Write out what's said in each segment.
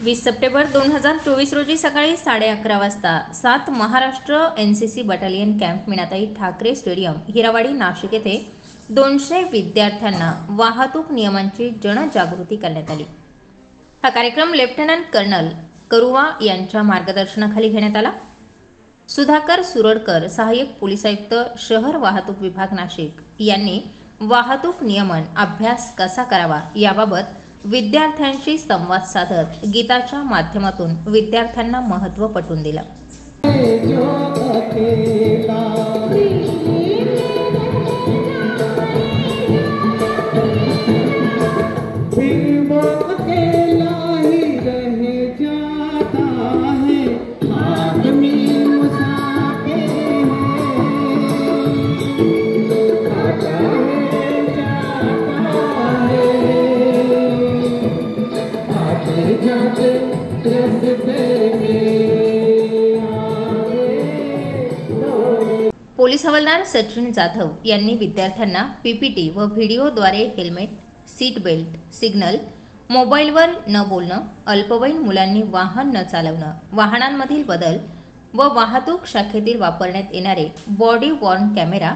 20 September 2024 रोजी सकाळी 11:30 वाजता 7 Maharashtra NCC battalion camp Meenatai Thackeray stadium Hirawadi Nashik येथे 200 विद्यार्थ्यांना वाहतूक नियमांची जनजागृती करण्यात आली। हा कार्यक्रम लेफ्टनंट कर्नल करुवा यांच्या मार्गदर्शनाखाली घेण्यात आला। सुधाकर सुरडकर, सहाय्यक पोलीस आयुक्त शहर वाहतूक विभाग नाशिक यांनी वाहतूक नियमन अभ्यास कसा करावा याबाबत विद्यार्थ्यांशी संवाद साधत गीताच्या माध्यमातून विद्यार्थ्यांना महत्त्व पटवून दिलं। पोलीस हवालदार सचिन जाधव यांनी विद्यार्थ्यांना पीपीटी व व्हिडिओद्वारे हेल्मेट, सीट बेल्ट, सिग्नल, मोबाईलवर न बोलणं, अल्पवयीन मुलांनी वाहन न चालवणं, वाहनांमधील बदल व वाहतूक शाखेतील वापरण्यात येणारे body worn camera,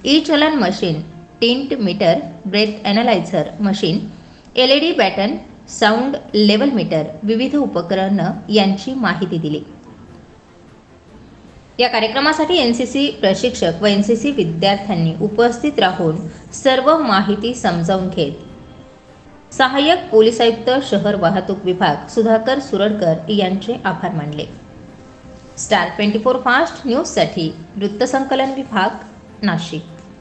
e challan machine, tint meter, breath analyser machine, LED baton, sound level meter, विविध उपकरणं यांची माहिती दिली। या कार्यक्रमासाठी एनसीसी प्रशिक्षक व एनसीसी विद्यार्थ्यांनी उपस्थित राहून सर्व माहिती समजावून घेत सहाय्यक पोलीस आयुक्त शहर वाहतूक विभाग सुधाकर सुरडकर यांचे आभार मानले। स्टार 24 फास्ट न्यूजसाठी वृत्तसंकलन विभाग नाशिक।